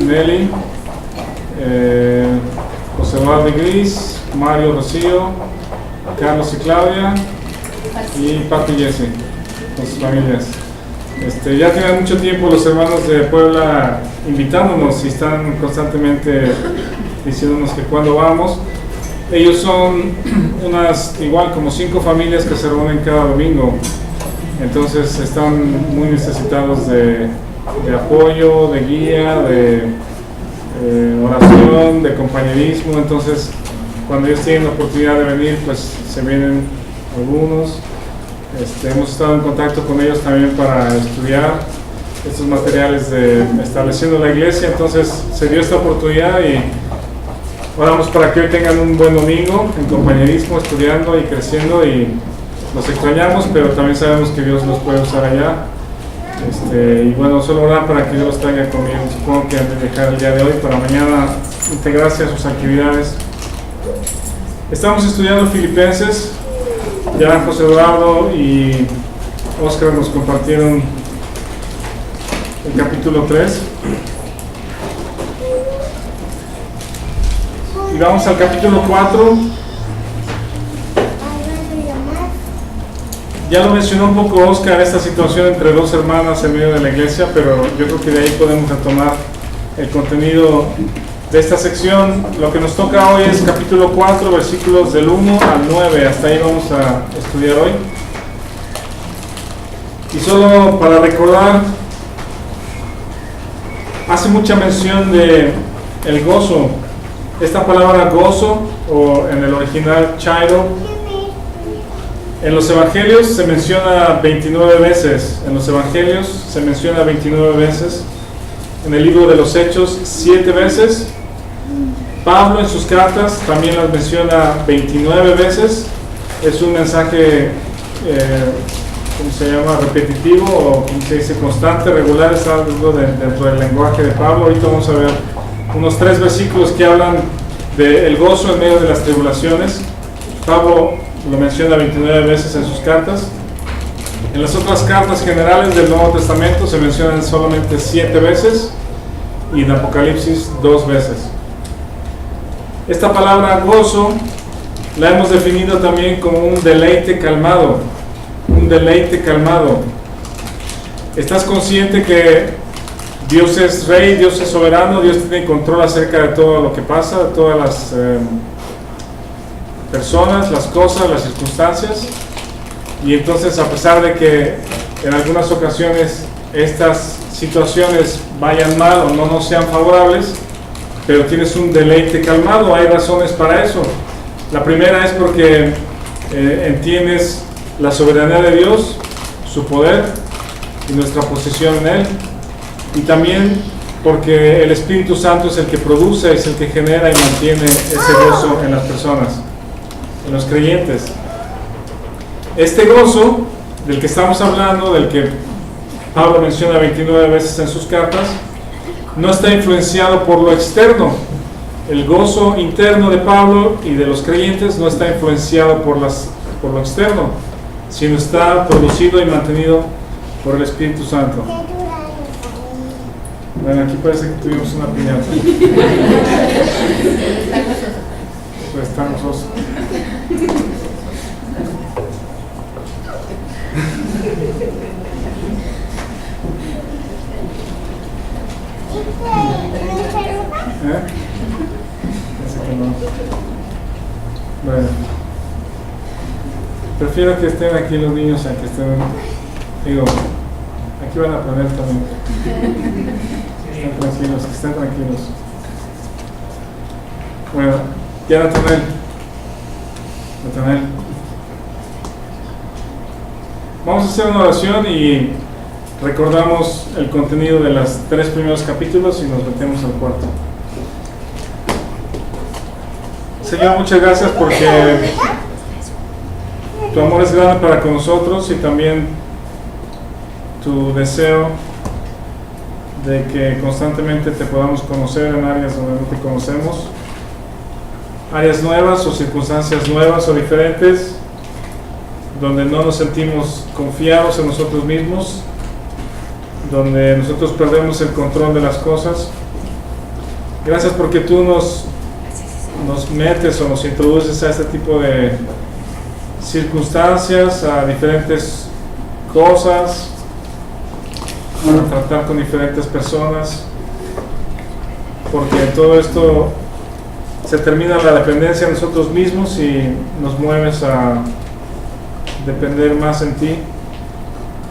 Nelly, José Eduardo y Gris, Mario, Rocío, Carlos y Claudia, y Pato y Jesse, con sus familias. Ya tienen mucho tiempo los hermanos de Puebla invitándonos y están constantemente diciéndonos que cuando vamos. Ellos son igual como 5 familias que se reúnen cada domingo, entonces están muy necesitados de apoyo, de guía, de oración, de compañerismo. Entonces cuando ellos tienen la oportunidad de venir, pues se vienen algunos. Hemos estado en contacto con ellos también para estudiar estos materiales de estableciendo la iglesia. Entonces se dio esta oportunidad y oramos para que hoy tengan un buen domingo en compañerismo, estudiando y creciendo, y los extrañamos, pero también sabemos que Dios los puede usar allá. Y bueno, solo orar para que Dios los traiga conmigo. Supongo que han de dejar el día de hoy para mañana integrarse a sus actividades. Estamos estudiando Filipenses. Ya José Eduardo y Oscar nos compartieron el capítulo 3. Y vamos al capítulo 4. Ya lo mencionó un poco Oscar, esta situación entre 2 hermanas en medio de la iglesia, pero yo creo que de ahí podemos retomar el contenido de esta sección. Lo que nos toca hoy es capítulo 4, versículos del 1 al 9. Hasta ahí vamos a estudiar hoy. Y solo para recordar, hace mucha mención de el gozo. Esta palabra gozo, o en el original chairo, en los evangelios se menciona 29 veces. En los evangelios se menciona 29 veces. En el libro de los Hechos 7 veces. Pablo en sus cartas también las menciona 29 veces. Es un mensaje, ¿cómo se llama? Repetitivo, o como se dice, constante, regular. Es algo dentro del lenguaje de Pablo. Ahorita vamos a ver unos 3 versículos que hablan del gozo en medio de las tribulaciones. Pablo lo menciona 29 veces en sus cartas. En las otras cartas generales del Nuevo Testamento se mencionan solamente 7 veces, y en Apocalipsis 2 veces. Esta palabra gozo la hemos definido también como un deleite calmado. Un deleite calmado. ¿Estás consciente que Dios es rey, Dios es soberano, Dios tiene control acerca de todo lo que pasa, de todas las personas, las cosas, las circunstancias? Y entonces, a pesar de que en algunas ocasiones estas situaciones vayan mal o no sean favorables, pero tienes un deleite calmado, hay razones para eso. La primera es porque entiendes la soberanía de Dios, su poder y nuestra posición en Él, y también porque el Espíritu Santo es el que produce, es el que genera y mantiene ese gozo en las personas, en los creyentes. Este gozo del que estamos hablando, del que Pablo menciona 29 veces en sus cartas, no está influenciado por lo externo. El gozo interno de Pablo y de los creyentes no está influenciado por lo externo, sino está producido y mantenido por el Espíritu Santo. Bueno, aquí parece que tuvimos una piñata. Pues está gozoso. Bueno, prefiero que estén aquí los niños a que estén, digo, aquí van a aprender también. Estén tranquilos, que estén tranquilos. Bueno, ya Nathanael. Vamos a hacer una oración y recordamos el contenido de los 3 primeros capítulos y nos metemos al 4. Señor, muchas gracias porque tu amor es grande para con nosotros, y también tu deseo de que constantemente te podamos conocer en áreas donde no te conocemos, áreas nuevas o circunstancias nuevas o diferentes, donde no nos sentimos confiados en nosotros mismos, donde nosotros perdemos el control de las cosas. Gracias porque tú nos metes o nos introduces a este tipo de circunstancias, a diferentes cosas, para tratar con diferentes personas, porque en todo esto se termina la dependencia de nosotros mismos y nos mueves a depender más en ti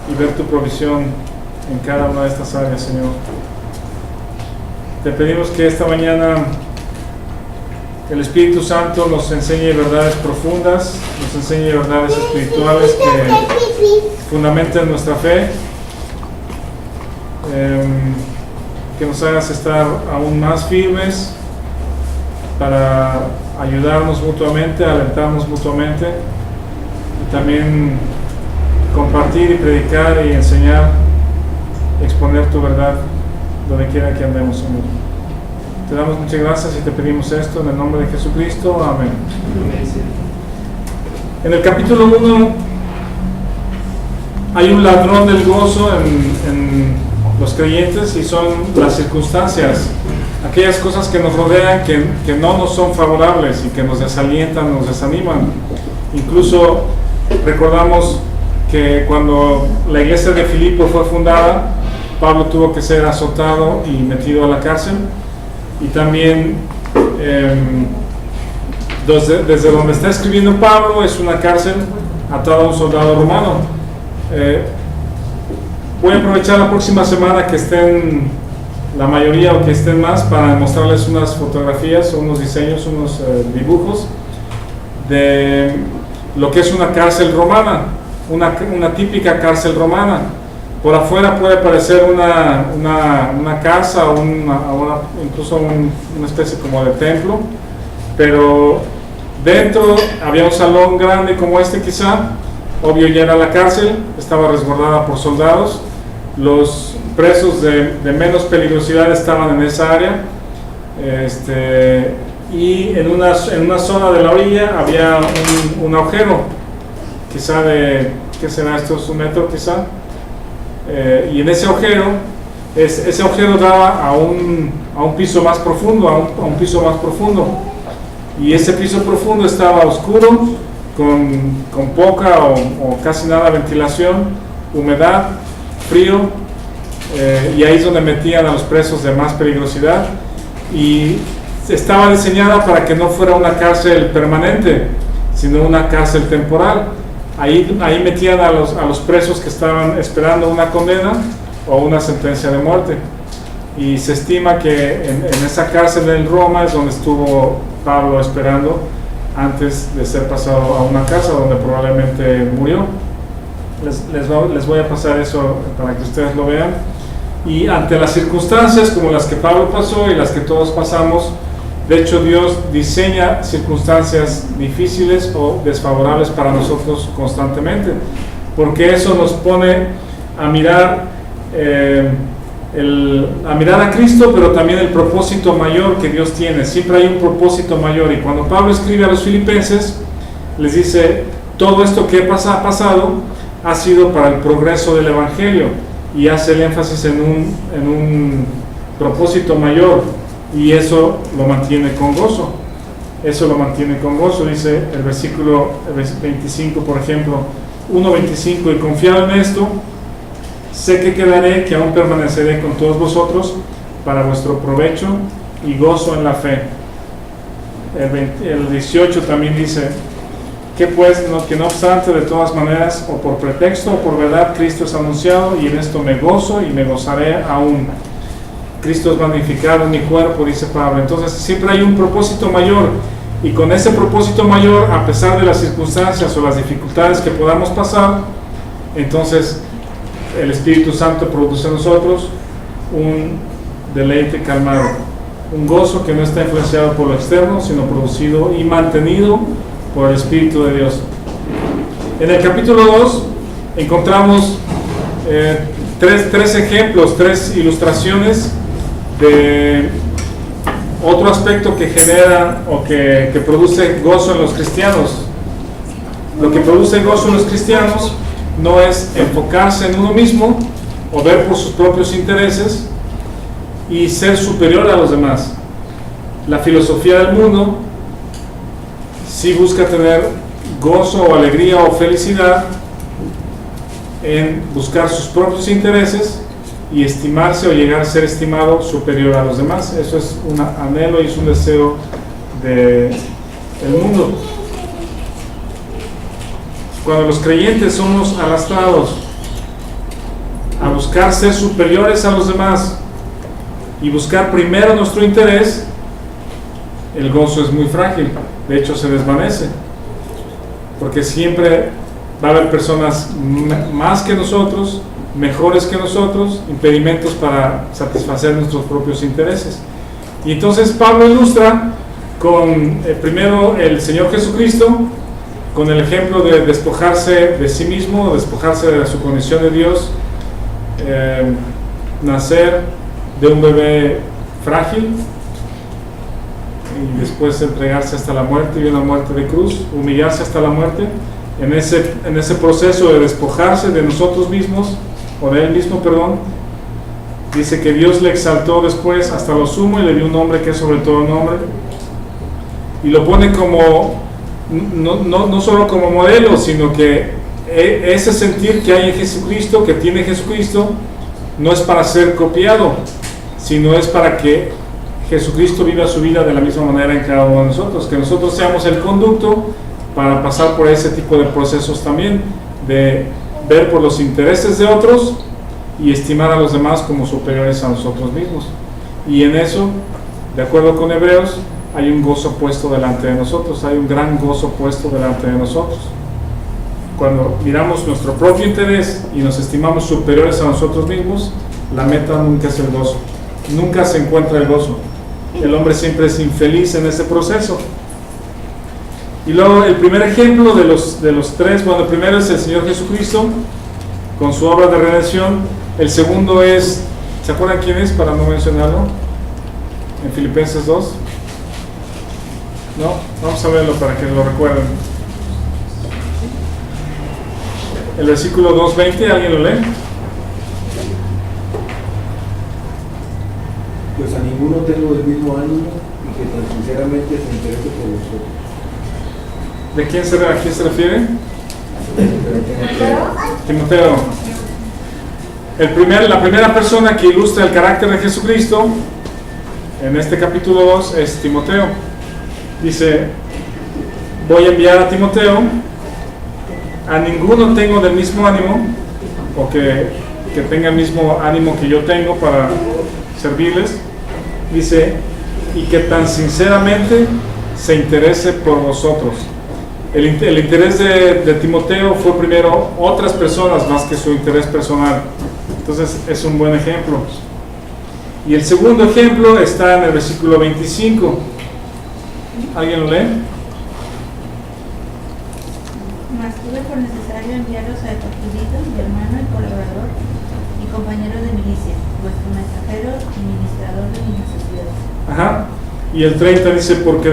y ver tu provisión en cada una de estas áreas, Señor. Te pedimos que esta mañana el Espíritu Santo nos enseñe verdades profundas, nos enseñe verdades espirituales que fundamenten nuestra fe, que nos hagas estar aún más firmes para ayudarnos mutuamente, alentarnos mutuamente y también compartir y predicar y enseñar, exponer tu verdad donde quiera que andemos, Señor. Te damos muchas gracias y te pedimos esto en el nombre de Jesucristo. Amén. En el capítulo 1 hay un ladrón del gozo en los creyentes y son las circunstancias, aquellas cosas que nos rodean que no nos son favorables y que nos desalientan, nos desaniman. Incluso recordamos que cuando la iglesia de Filipo fue fundada, Pablo tuvo que ser azotado y metido a la cárcel, y también desde donde está escribiendo Pablo es una cárcel atada a un soldado romano. Voy a aprovechar la próxima semana que estén la mayoría o que estén más para mostrarles unas fotografías, unos diseños, unos dibujos de lo que es una cárcel romana, una típica cárcel romana. Por afuera puede parecer una casa o incluso una especie como de templo, pero dentro había un salón grande como este quizá, obvio ya era la cárcel, estaba resguardada por soldados. Los presos de menos peligrosidad estaban en esa área, y en una zona de la orilla había un agujero, quizá de, ¿qué será esto? ¿Un metro quizá? Y en ese agujero daba a un piso más profundo, a un piso más profundo, y ese piso profundo estaba oscuro, con poca o casi nada ventilación, humedad, frío, y ahí es donde metían a los presos de más peligrosidad, y estaba diseñada para que no fuera una cárcel permanente, sino una cárcel temporal. Ahí metían a los presos que estaban esperando una condena o una sentencia de muerte, y se estima que en esa cárcel en Roma es donde estuvo Pablo esperando antes de ser pasado a una casa donde probablemente murió. Les voy a pasar eso para que ustedes lo vean. Y ante las circunstancias como las que Pablo pasó y las que todos pasamos, de hecho Dios diseña circunstancias difíciles o desfavorables para nosotros constantemente, porque eso nos pone a mirar a Cristo, pero también el propósito mayor que Dios tiene. Siempre hay un propósito mayor, y cuando Pablo escribe a los filipenses les dice: todo esto que ha pasado ha sido para el progreso del Evangelio, y hace el énfasis en un propósito mayor, y eso lo mantiene con gozo. Eso lo mantiene con gozo. Dice el versículo 25, por ejemplo, 1:25: y confiado en esto, sé que quedaré, que aún permaneceré con todos vosotros para vuestro provecho y gozo en la fe. El 18 también dice: que pues, que no obstante, de todas maneras, o por pretexto o por verdad, Cristo es anunciado, y en esto me gozo y me gozaré aún. Cristo es magnificado en mi cuerpo, dice Pablo. Entonces siempre hay un propósito mayor, y con ese propósito mayor, a pesar de las circunstancias o las dificultades que podamos pasar, entonces el Espíritu Santo produce en nosotros un deleite calmado, un gozo que no está influenciado por lo externo, sino producido y mantenido por el Espíritu de Dios. En el capítulo 2 encontramos tres ejemplos, tres ilustraciones de otro aspecto que genera o que produce gozo en los cristianos. Lo que produce gozo en los cristianos no es enfocarse en uno mismo o ver por sus propios intereses y ser superior a los demás, la filosofía del mundo sí busca tener gozo o alegría o felicidad en buscar sus propios intereses y estimarse o llegar a ser estimado superior a los demás. Eso es un anhelo y es un deseo del mundo. Cuando los creyentes somos arrastrados a buscar ser superiores a los demás y buscar primero nuestro interés, el gozo es muy frágil, de hecho se desvanece, porque siempre va a haber personas más que nosotros, mejores que nosotros, impedimentos para satisfacer nuestros propios intereses. Y entonces Pablo ilustra con primero el Señor Jesucristo, con el ejemplo de despojarse de sí mismo, despojarse de su condición de Dios, nacer de un bebé frágil y después entregarse hasta la muerte y una muerte de cruz, humillarse hasta la muerte. En ese proceso de despojarse de nosotros mismos, o de él mismo, perdón, dice que Dios le exaltó después hasta lo sumo y le dio un nombre que es sobre todo nombre, y lo pone como no solo como modelo, sino que ese sentir que hay en Jesucristo, que tiene Jesucristo, no es para ser copiado, sino es para que Jesucristo viva su vida de la misma manera en cada uno de nosotros, que nosotros seamos el conducto para pasar por ese tipo de procesos también, de ver por los intereses de otros y estimar a los demás como superiores a nosotros mismos. Y en eso, de acuerdo con Hebreos, hay un gozo puesto delante de nosotros, hay un gran gozo puesto delante de nosotros. Cuando miramos nuestro propio interés y nos estimamos superiores a nosotros mismos, la meta nunca es el gozo, nunca se encuentra el gozo. El hombre siempre es infeliz en ese proceso. Y luego el primer ejemplo de los tres, bueno, el primero es el Señor Jesucristo con su obra de redención. El segundo es, ¿se acuerdan quién es para no mencionarlo? En Filipenses 2. No, vamos a verlo para que lo recuerden. El versículo 2:20, ¿alguien lo lee? Pues a ninguno tengo el mismo ánimo y que tan sinceramente se interese por vosotros. ¿A quién se refiere? Timoteo. La primera persona que ilustra el carácter de Jesucristo en este capítulo 2 es Timoteo. Dice: voy a enviar a Timoteo, a ninguno tengo del mismo ánimo, o que tenga el mismo ánimo que yo tengo para servirles. Dice, y que tan sinceramente se interese por vosotros. El interés de Timoteo fue primero otras personas más que su interés personal. Entonces es un buen ejemplo. Y el segundo ejemplo está en el versículo 25. ¿Alguien lo lee? Mas tuve por necesario enviaros a Epafrodito, mi hermano y colaborador y compañero de milicia, vuestro mensajero y ministrador de mis necesidades. Ajá. Y el 30 dice, porque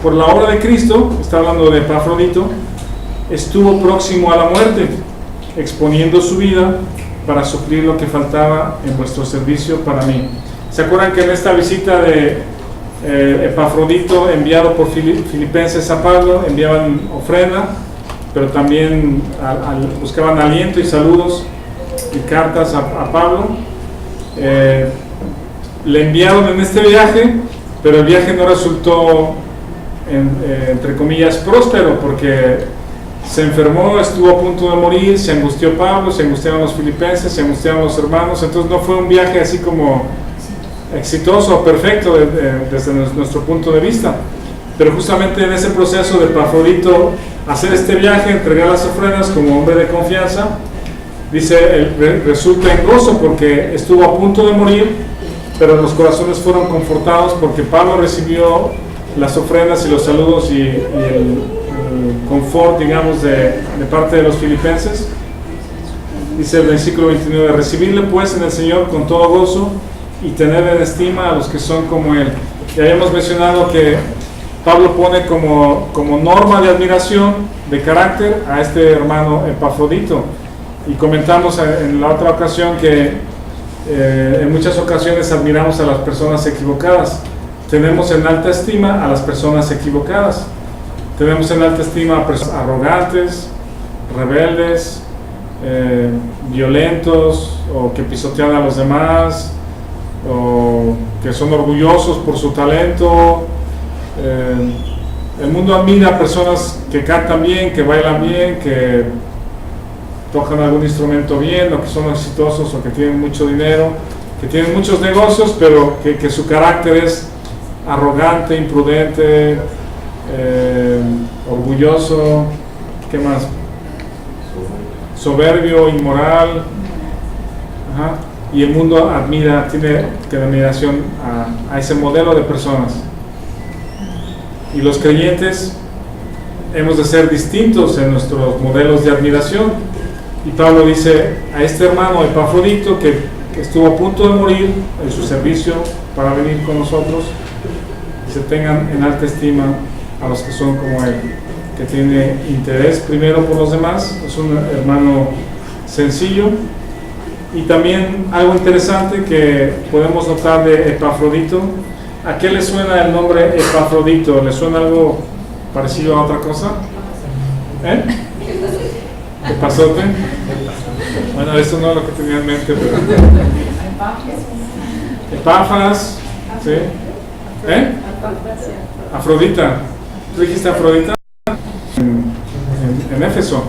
por la obra de Cristo, está hablando de Epafrodito, estuvo próximo a la muerte, exponiendo su vida para suplir lo que faltaba en vuestro servicio para mí. ¿Se acuerdan que en esta visita de Epafrodito, enviado por Filipenses a Pablo, enviaban ofrenda, pero también buscaban aliento y saludos y cartas a Pablo? Le enviaron en este viaje, pero el viaje no resultó, entre comillas, próspero, porque se enfermó, estuvo a punto de morir, se angustió Pablo, se angustiaron los filipenses, se angustiaron los hermanos. Entonces no fue un viaje así como exitoso o perfecto desde nuestro punto de vista. Pero justamente en ese proceso de Epafrodito hacer este viaje, entregar las ofrendas como hombre de confianza, dice, resulta en gozo porque estuvo a punto de morir, pero los corazones fueron confortados porque Pablo recibió las ofrendas y los saludos y el confort, digamos, de parte de los filipenses. Dice el versículo 29, recibirle pues en el Señor con todo gozo y tener en estima a los que son como Él. Ya hemos mencionado que Pablo pone como norma de admiración, de carácter, a este hermano Epafrodito. Y comentamos en la otra ocasión que en muchas ocasiones admiramos a las personas equivocadas. tenemos en alta estima a las personas equivocadas. Tenemos en alta estima a personas arrogantes, rebeldes, violentos, o que pisotean a los demás, o que son orgullosos por su talento. El mundo admira a personas que cantan bien, que bailan bien, que tocan algún instrumento bien, o que son exitosos, o que tienen mucho dinero, que tienen muchos negocios, pero que su carácter es arrogante, imprudente, orgulloso. ¿Qué más? Soberbio, inmoral. Ajá. Y el mundo tiene admiración a ese modelo de personas. Y los creyentes hemos de ser distintos en nuestros modelos de admiración. Y Pablo dice a este hermano Epafrodito, que estuvo a punto de morir en su servicio para venir con nosotros, que se tengan en alta estima a los que son como él, que tiene interés primero por los demás, es un hermano sencillo. Y también algo interesante que podemos notar de Epafrodito. ¿A qué le suena el nombre Epafrodito? ¿Le suena algo parecido a otra cosa? ¿Epazote? Bueno, eso no es lo que tenía en mente, pero... Epafras, ¿sí? Afrodita. ¿Tú dijiste Afrodita? En Éfeso.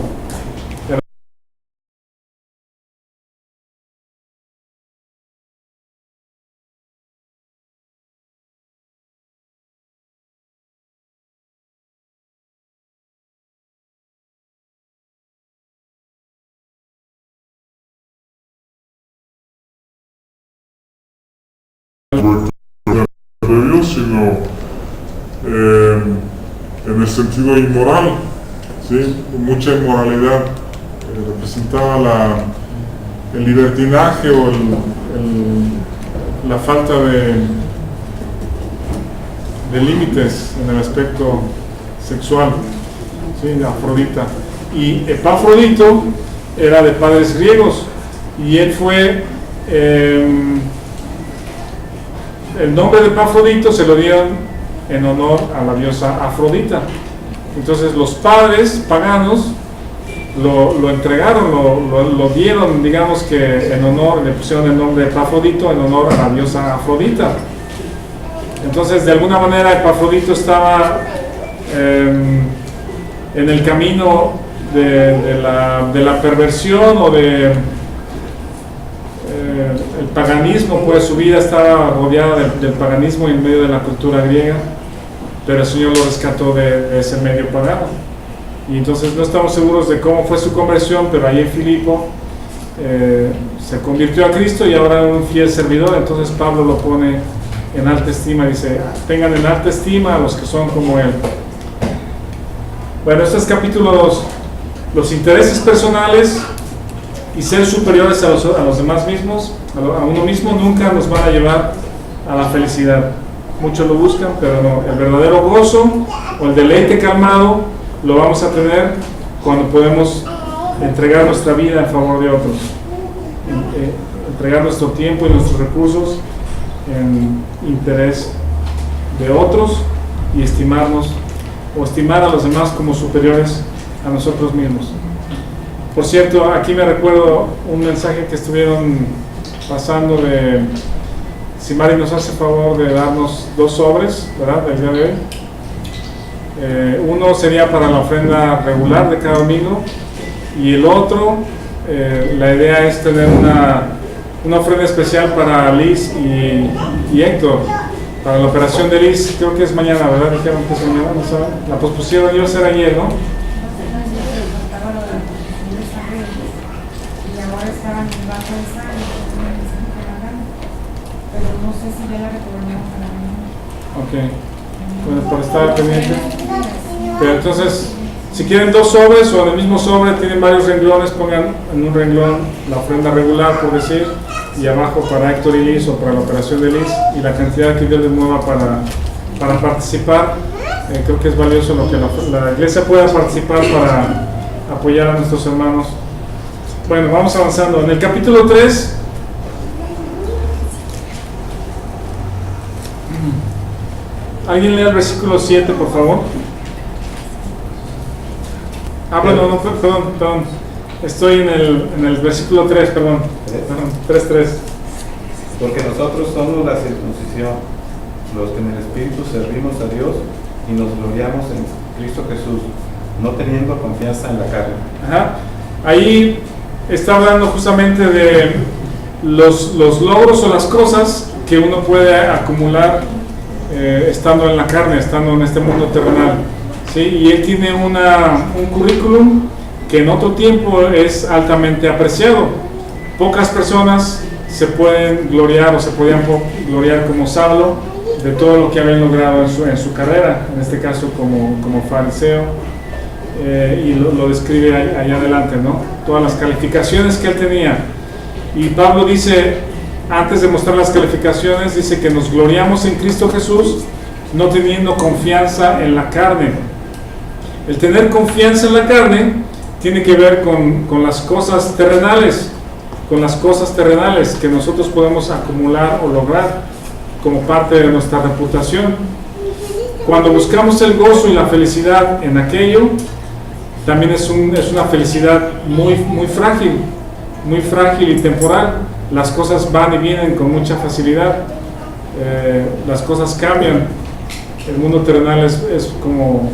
De Dios, sino en el sentido inmoral, ¿sí? Mucha inmoralidad. Representaba el libertinaje o la falta de límites en el aspecto sexual, ¿sí? Afrodita. Y Epafrodito era de padres griegos, y él fue... el nombre de Epafrodito se lo dieron en honor a la diosa Afrodita. Entonces los padres paganos lo entregaron, lo dieron, digamos que en honor, le pusieron el nombre de Epafrodito en honor a la diosa Afrodita. Entonces de alguna manera Epafrodito estaba en el camino de la perversión o el paganismo, pues su vida estaba rodeada del paganismo en medio de la cultura griega, pero el Señor lo rescató de ese medio pagano. Y entonces no estamos seguros de cómo fue su conversión, pero ahí en Filipo se convirtió a Cristo y ahora es un fiel servidor. Entonces Pablo lo pone en alta estima, dice: tengan en alta estima a los que son como él. Bueno, este es capítulo 2. Los intereses personales y ser superiores a los demás mismos, a uno mismo, nunca nos van a llevar a la felicidad. Muchos lo buscan, pero no. El verdadero gozo o el deleite calmado lo vamos a tener cuando podemos entregar nuestra vida en favor de otros, entregar nuestro tiempo y nuestros recursos en interés de otros, y estimarnos o estimar a los demás como superiores a nosotros mismos. Por cierto, aquí me recuerdo un mensaje que estuvieron pasando de... Si Mari nos hace favor de darnos 2 sobres, ¿verdad?, del día de hoy. Uno sería para la ofrenda regular de cada domingo, y el otro, la idea es tener una ofrenda especial para Liz y Héctor, para la operación de Liz. Creo que es mañana, ¿verdad? Dijeron que es mañana, ¿no saben? La pospusieron, iba a ser ayer, ¿no? Estaban en bajo de sangre, pero no sé si ya la retornaron para mañana. Ok, bueno, por estar pendiente. Pero entonces, si quieren 2 sobres o en el mismo sobre tienen varios renglones, pongan en un renglón la ofrenda regular, por decir, y abajo para Héctor y Liz o para la operación de Liz, y la cantidad que Dios les mueva para participar. Creo que es valioso lo que la iglesia pueda participar para apoyar a nuestros hermanos. Bueno, vamos avanzando. En el capítulo 3 ¿Alguien lee el versículo 7, por favor? Bueno, no, perdón. Estoy en el versículo 3, perdón. 3:3. Porque nosotros somos la circuncisión, los que en el Espíritu servimos a Dios y nos gloriamos en Cristo Jesús, no teniendo confianza en la carne. Ajá. Ahí está hablando justamente de los logros o las cosas que uno puede acumular estando en la carne, estando en este mundo terrenal, ¿sí? Y él tiene un currículum que en otro tiempo es altamente apreciado. Pocas personas se pueden gloriar o se podían gloriar como Saulo de todo lo que habían logrado en su carrera, en este caso como fariseo, y lo describe allá adelante, ¿no? Todas las calificaciones que él tenía. Y Pablo dice, antes de mostrar las calificaciones, dice que nos gloriamos en Cristo Jesús, no teniendo confianza en la carne. El tener confianza en la carne tiene que ver con las cosas terrenales, que nosotros podemos acumular o lograr como parte de nuestra reputación. Cuando buscamos el gozo y la felicidad en aquello, también es una felicidad muy frágil y temporal. Las cosas van y vienen con mucha facilidad, las cosas cambian. El mundo terrenal es como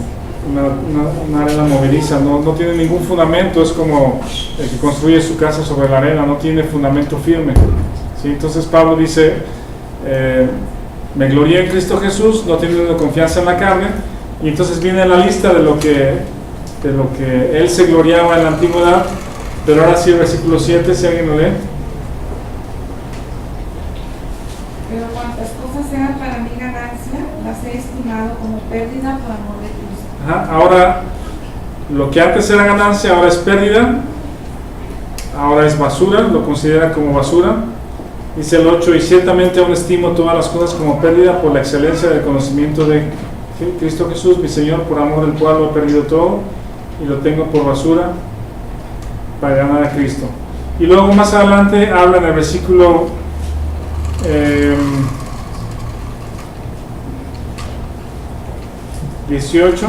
una arena movediza, no tiene ningún fundamento, es como el que construye su casa sobre la arena, no tiene fundamento firme, ¿sí? Entonces Pablo dice, me glorié en Cristo Jesús, no teniendo confianza en la carne, y entonces viene la lista de lo que él se gloriaba en la antigüedad. Pero ahora sí el versículo 7, si alguien lo lee. Pero cuantas cosas eran para mí ganancia, las he estimado como pérdida por amor de Cristo. Ajá. Ahora, lo que antes era ganancia, ahora es pérdida, ahora es basura, lo considera como basura. Dice el 8, y ciertamente aún estimo todas las cosas como pérdida por la excelencia del conocimiento de Cristo Jesús, mi Señor, por amor del cual lo he perdido todo y lo tengo por basura para ganar a Cristo. Y luego más adelante habla en el versículo 18.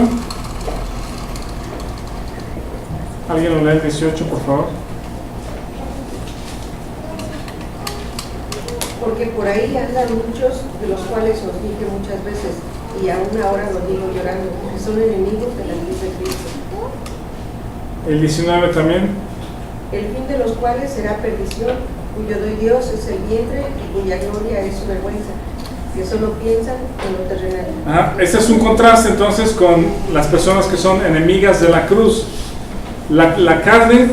¿Alguien lo lee el 18, por favor? Porque por ahí andan muchos, de los cuales os dije muchas veces, y aún ahora los digo llorando, que son enemigos de la luz de Cristo. El 19 también. El fin de los cuales será perdición, cuyo Dios es el vientre y cuya gloria es su vergüenza, que solo piensan en lo terrenal. Este es un contraste entonces con las personas que son enemigas de la cruz. La carne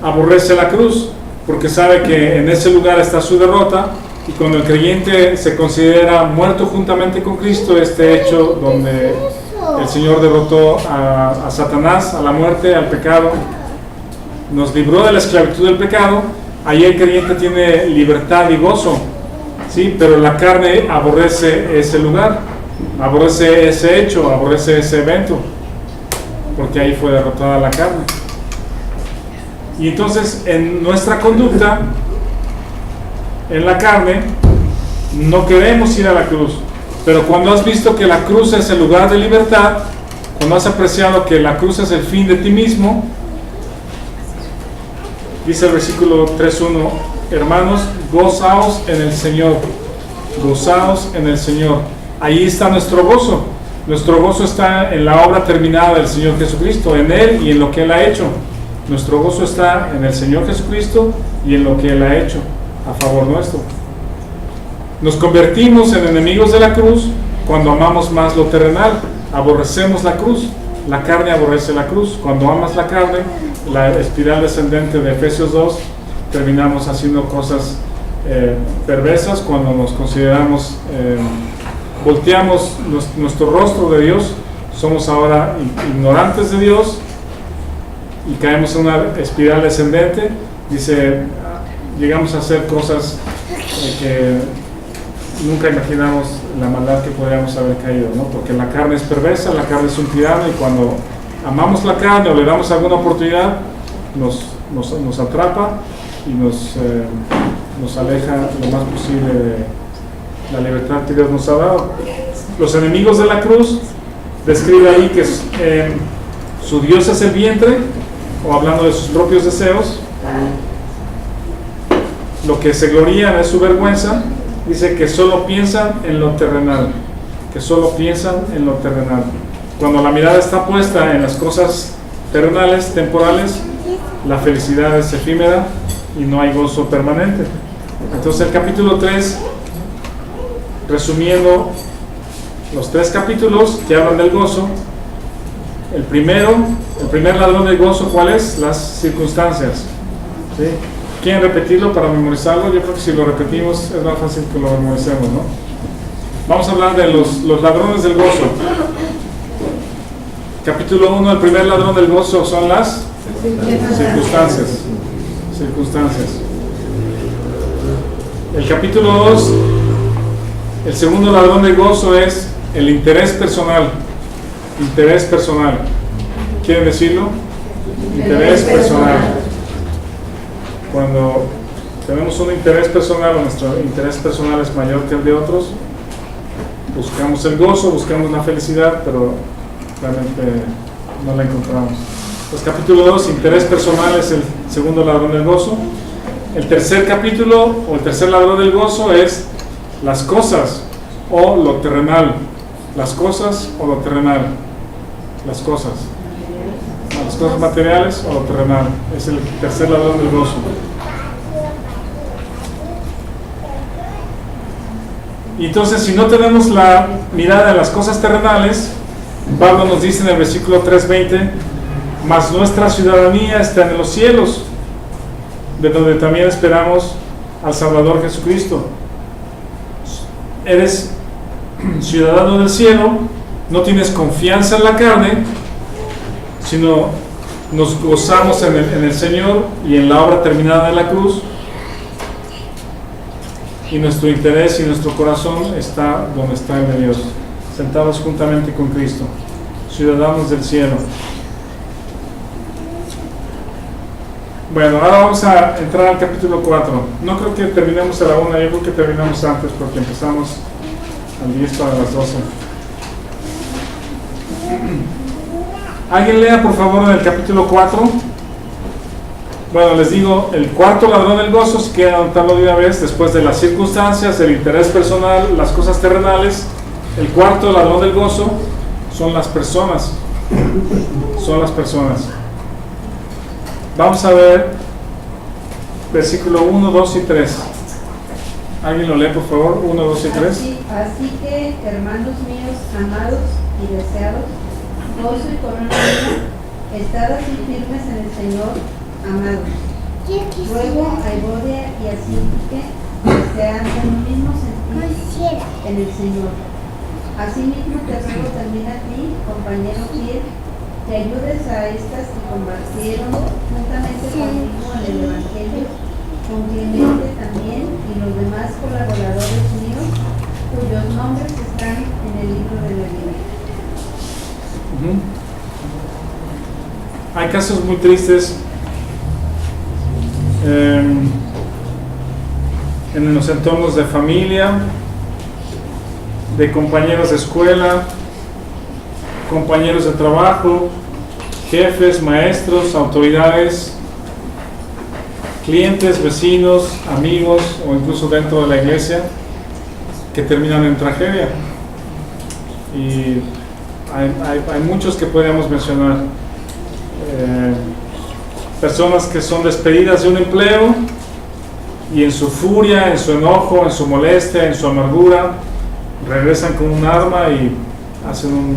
aborrece la cruz porque sabe que en ese lugar está su derrota, y cuando el creyente se considera muerto juntamente con Cristo, este hecho donde el Señor derrotó a Satanás, a la muerte, al pecado, nos libró de la esclavitud del pecado, ahí el creyente tiene libertad y gozo, ¿sí? Pero la carne aborrece ese lugar, aborrece ese hecho, aborrece ese evento, porque ahí fue derrotada la carne. Y entonces en nuestra conducta, en la carne, no queremos ir a la cruz, pero cuando has visto que la cruz es el lugar de libertad, cuando has apreciado que la cruz es el fin de ti mismo, dice el versículo 3.1, hermanos, gozaos en el Señor, gozaos en el Señor. Ahí está nuestro gozo. Nuestro gozo está en la obra terminada del Señor Jesucristo, en Él y en lo que Él ha hecho. Nuestro gozo está en el Señor Jesucristo y en lo que Él ha hecho a favor nuestro. Nos convertimos en enemigos de la cruz cuando amamos más lo terrenal, aborrecemos la cruz. La carne aborrece la cruz. Cuando amas la carne, la espiral descendente de Efesios 2, terminamos haciendo cosas perversas cuando nos consideramos, volteamos nuestro rostro de Dios, somos ahora ignorantes de Dios y caemos en una espiral descendente. Dice, llegamos a hacer cosas que nunca imaginamos la maldad que podríamos haber caído, ¿no? Porque la carne es perversa, la carne es un tirano, y cuando amamos la carne o le damos alguna oportunidad, nos atrapa y nos aleja lo más posible de la libertad que Dios nos ha dado. los enemigos de la cruz, describe ahí que su Dios es el vientre, o hablando de sus propios deseos. Lo que se glorían es su vergüenza. Dice que solo piensan en lo terrenal, que solo piensan en lo terrenal. Cuando la mirada está puesta en las cosas terrenales, temporales, la felicidad es efímera y no hay gozo permanente. Entonces el capítulo 3, resumiendo los 3 capítulos que hablan del gozo, el primer ladrón del gozo, ¿cuál es? Las circunstancias. ¿Sí? ¿Quieren repetirlo para memorizarlo? Yo creo que si lo repetimos es más fácil que lo memoricemos, ¿no? Vamos a hablar de los ladrones del gozo. Capítulo 1, el primer ladrón del gozo son las circunstancias. El capítulo 2, el segundo ladrón del gozo es el interés personal. Interés personal. ¿Quieren decirlo? Interés personal. Cuando tenemos un interés personal o nuestro interés personal es mayor que el de otros, buscamos el gozo, buscamos la felicidad, pero realmente no la encontramos. Pues capítulo 2, interés personal, es el segundo ladrón del gozo. El tercer capítulo o el tercer ladrón del gozo es las cosas o lo terrenal. Las cosas o lo terrenal. Las cosas materiales o lo terrenal. Es el tercer ladrón del gozo. Y entonces, si no tenemos la mirada en las cosas terrenales, Pablo nos dice en el versículo 3:20: mas nuestra ciudadanía está en los cielos, de donde también esperamos al Salvador Jesucristo. Eres ciudadano del cielo, no tienes confianza en la carne, sino nos gozamos en el Señor y en la obra terminada de la cruz, y nuestro interés y nuestro corazón está donde está el de Dios, sentados juntamente con Cristo, ciudadanos del cielo. Bueno, ahora vamos a entrar al capítulo 4. No creo que terminemos a la 1, yo creo que terminamos antes porque empezamos al 10 para las 12. ¿Alguien lea por favor en el capítulo 4? Bueno, les digo, el cuarto ladrón del gozo, si quieren anotarlo de una vez, después de las circunstancias, el interés personal, las cosas terrenales, el cuarto ladrón del gozo son las personas. Son las personas. Vamos a ver versículo 1, 2 y 3. ¿Alguien lo lee por favor? 1, 2 y 3. Así que, hermanos míos, amados y deseados, gozo y corona mía, estad así firmes en el Señor, amados. Ruego a Evodia y a Síntique que sean en un mismo sentir en el Señor. Asimismo te ruego también a ti, compañero fiel, que ayudes a estas que combatieron juntamente conmigo en el Evangelio, con Clemente también y los demás colaboradores míos, cuyos nombres están en el libro de la vida. Hay casos muy tristes en los entornos de familia, de compañeros de escuela, compañeros de trabajo, jefes, maestros, autoridades, clientes, vecinos, amigos o incluso dentro de la iglesia que terminan en tragedia. Y hay muchos que podríamos mencionar. Personas que son despedidas de un empleo y en su furia, en su enojo, en su molestia, en su amargura, regresan con un arma y hacen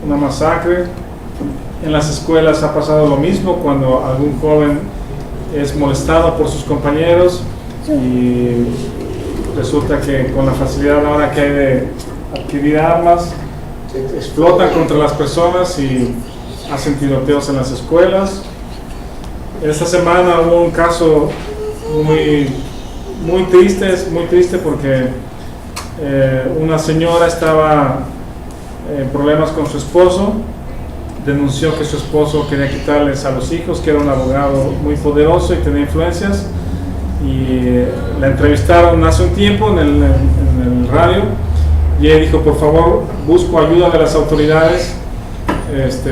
una masacre. En las escuelas ha pasado lo mismo cuando algún joven es molestado por sus compañeros y resulta que con la facilidad ahora que hay de adquirir armas, explotan contra las personas y hacen tiroteos en las escuelas. Esta semana hubo un caso muy triste porque una señora estaba en problemas con su esposo, denunció que su esposo quería quitarles a los hijos, que era un abogado muy poderoso y tenía influencias, y la entrevistaron hace un tiempo en el radio Y ella dijo, por favor, busco ayuda de las autoridades,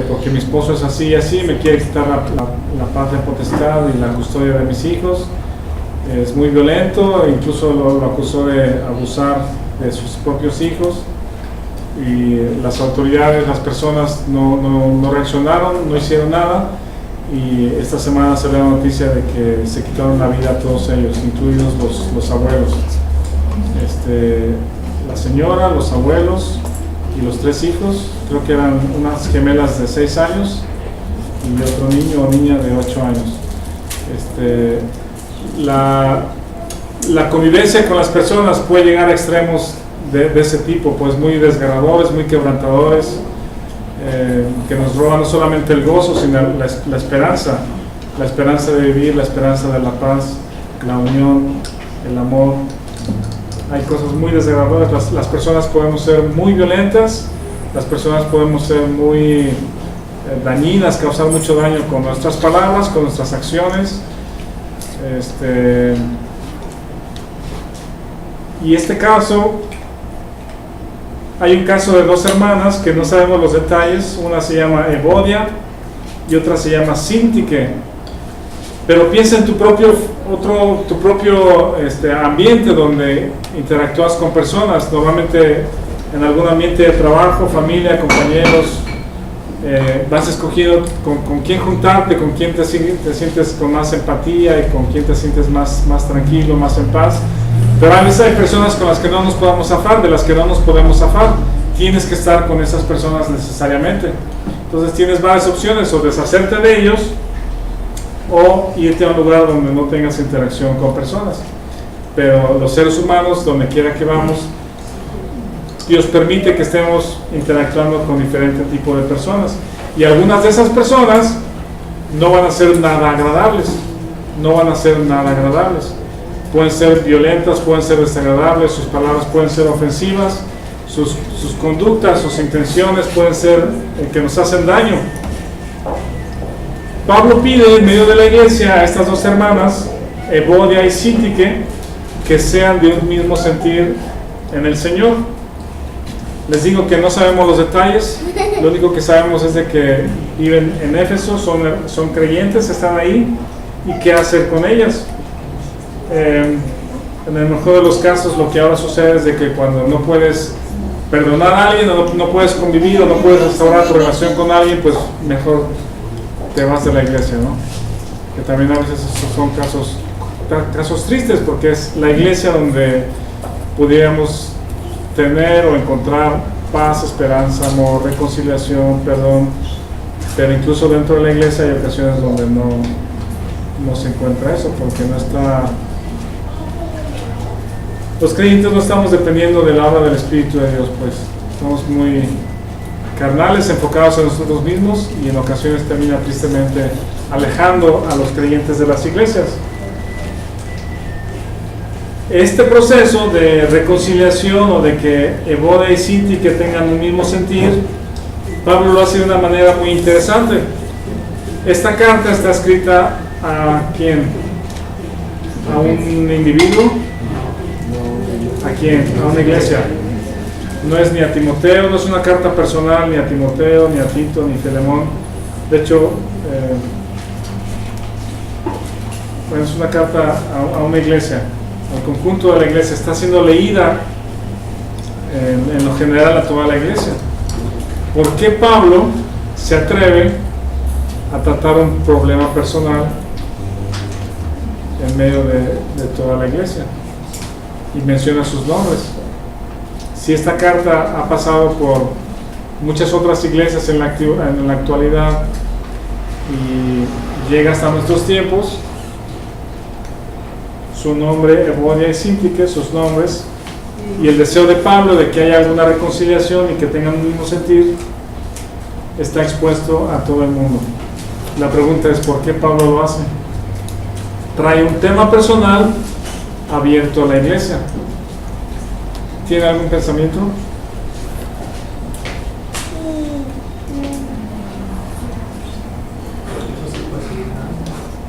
porque mi esposo es así y así, me quiere quitar la patria potestad y la custodia de mis hijos, es muy violento, incluso lo acusó de abusar de sus propios hijos, y las autoridades, las personas no reaccionaron, no hicieron nada, y esta semana salió la noticia de que se quitaron la vida a todos ellos, incluidos los abuelos. La señora, los abuelos y los 3 hijos, creo que eran unas gemelas de 6 años y otro niño o niña de 8 años. La convivencia con las personas puede llegar a extremos de ese tipo, pues muy desgarradores, muy quebrantadores, que nos roban no solamente el gozo, sino la esperanza de vivir, la esperanza de la paz, la unión, el amor. Hay cosas muy desagradables. Las personas podemos ser muy violentas, las personas podemos ser muy dañinas, causar mucho daño con nuestras palabras, con nuestras acciones. Y este caso, hay un caso de 2 hermanas que no sabemos los detalles. Una se llama Evodia y otra se llama Síntique. Pero piensa en tu propio ambiente donde interactúas con personas, normalmente en algún ambiente de trabajo, familia, compañeros, vas escogiendo con quién juntarte, con quién te sientes con más empatía y con quién te sientes más tranquilo, más en paz. Pero a veces hay personas con las que no nos podemos zafar, de las que no nos podemos zafar. Tienes que estar con esas personas necesariamente. Entonces tienes varias opciones, o deshacerte de ellos, o irte a un lugar donde no tengas interacción con personas. Pero los seres humanos, donde quiera que vamos, Dios permite que estemos interactuando con diferentes tipos de personas, y algunas de esas personas no van a ser nada agradables, pueden ser violentas, pueden ser desagradables, sus palabras pueden ser ofensivas, sus conductas, sus intenciones pueden ser que nos hacen daño. Pablo pide en medio de la iglesia a estas 2 hermanas, Evodia y Síntique, que sean de un mismo sentir en el Señor. Les digo que no sabemos los detalles, lo único que sabemos es de que viven en Éfeso, son creyentes, están ahí, y qué hacer con ellas. En el mejor de los casos, lo que ahora sucede es de que cuando no puedes perdonar a alguien, o no puedes convivir, o no puedes restaurar tu relación con alguien, pues mejor te vas de la iglesia, ¿no? Que también a veces esos son casos tristes, porque es la iglesia donde pudiéramos tener o encontrar paz, esperanza, amor, reconciliación, perdón, pero incluso dentro de la iglesia hay ocasiones donde no se encuentra eso, porque no está. Los creyentes no estamos dependiendo de la obra del Espíritu de Dios, pues estamos muy carnales, enfocados en nosotros mismos, y en ocasiones termina tristemente alejando a los creyentes de las iglesias. Este proceso de reconciliación, o de que Evodia y Síntique tengan un mismo sentir, Pablo lo hace de una manera muy interesante. Esta carta está escrita ¿a quién? ¿A un individuo? ¿A quién? A una iglesia. No es ni a Timoteo, no es una carta personal ni a Timoteo, ni a Tito, ni Filemón. De hecho, es una carta a una iglesia, al conjunto de la iglesia. Está siendo leída en lo general a toda la iglesia. ¿Por qué Pablo se atreve a tratar un problema personal en medio de toda la iglesia? Y menciona sus nombres. Si esta carta ha pasado por muchas otras iglesias en la actualidad y llega hasta nuestros tiempos, su nombre, Evodia y Síntique, sus nombres, y el deseo de Pablo de que haya alguna reconciliación y que tengan un mismo sentir, está expuesto a todo el mundo. La pregunta es, ¿por qué Pablo lo hace? Trae un tema personal abierto a la iglesia. ¿Tiene algún pensamiento?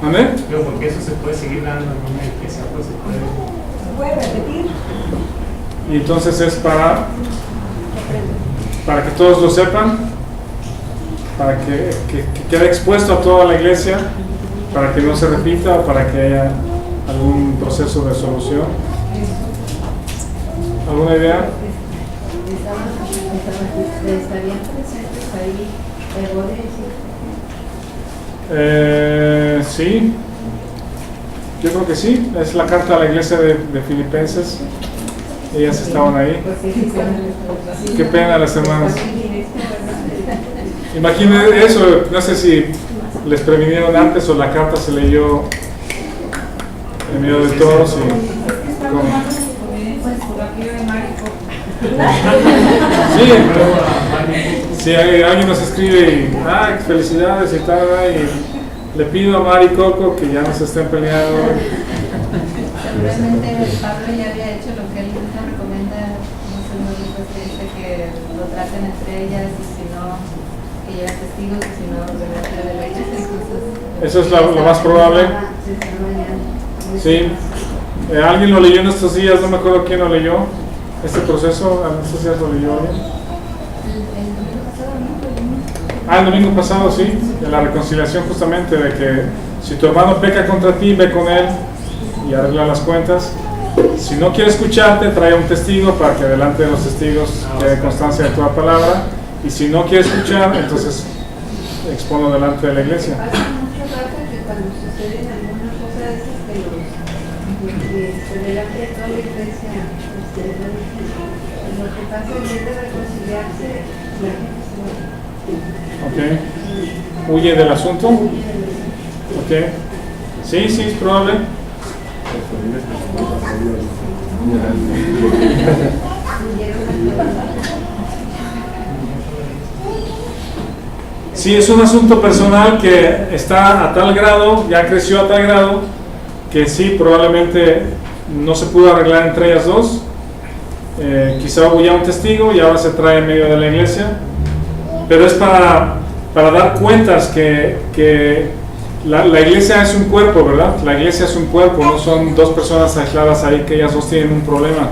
¿Amén? Pero porque eso se puede seguir dando en una iglesia, pues se puede ¿Puede repetir? Y entonces es para para que todos lo sepan, para que quede expuesto a toda la iglesia, para que no se repita o para que haya algún proceso de solución. ¿Alguna idea? ¿Estarían presentes ahí Evodia y Sí, yo creo que sí. Es la carta a la iglesia de Filipenses. Ellas estaban ahí. Qué pena las hermanas. Imaginen eso, no sé si les previnieron antes o la carta se leyó en medio de todos. Si alguien nos escribe y felicidades y tal, y le pido a Mari Coco que ya no se estén peleando. Seguramente Pablo ya había hecho lo que él nos recomienda, no sé, nos dice que lo traten entre ellas y si no, que lleven testigos y si no, de la iglesia. Eso es lo más probable. Sí. Alguien lo leyó en estos días, no me acuerdo quién lo leyó. Este proceso, en estos días lo leyó alguien. El domingo pasado, sí, de la reconciliación justamente, de que si tu hermano peca contra ti, ve con él y arregla las cuentas. Si no quiere escucharte, trae un testigo para que delante de los testigos quede constancia de toda palabra. Y si no quiere escuchar, entonces exponlo delante de la iglesia. Pasa mucho rato que cuando suceden algunas cosas que delante de toda la iglesia, lo que pasa es que de reconciliarse, la gente se va. Ok. ¿Huye del asunto? Ok. Sí, es probable. Sí, es un asunto personal que está a tal grado, ya creció a tal grado, que sí, probablemente no se pudo arreglar entre ellas dos. Quizá hubo ya un testigo y ahora se trae en medio de la iglesia, pero es para dar cuentas que la iglesia es un cuerpo, ¿verdad? La iglesia es un cuerpo, no son dos personas aisladas ahí que ellas dos tienen un problema.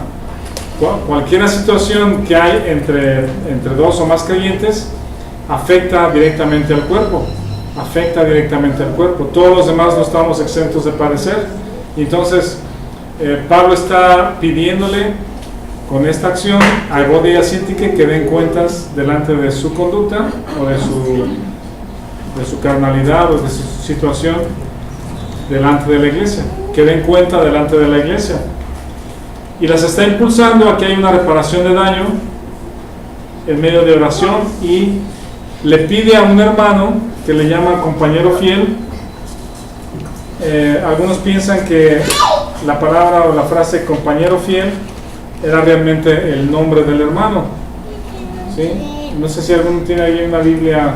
Cualquier situación que hay entre dos o más creyentes afecta directamente al cuerpo, Todos los demás no estamos exentos de padecer. Y entonces Pablo está pidiéndole con esta acción a Evodia y a Síntique que den cuentas delante de su conducta o de su carnalidad o de su situación delante de la iglesia, que den cuenta delante de la iglesia, y las está impulsando a que haya una reparación de daño en medio de oración, y le pide a un hermano que le llama compañero fiel. Algunos piensan que la palabra o la frase compañero fiel era realmente el nombre del hermano, ¿sí? No sé si alguno tiene ahí una Biblia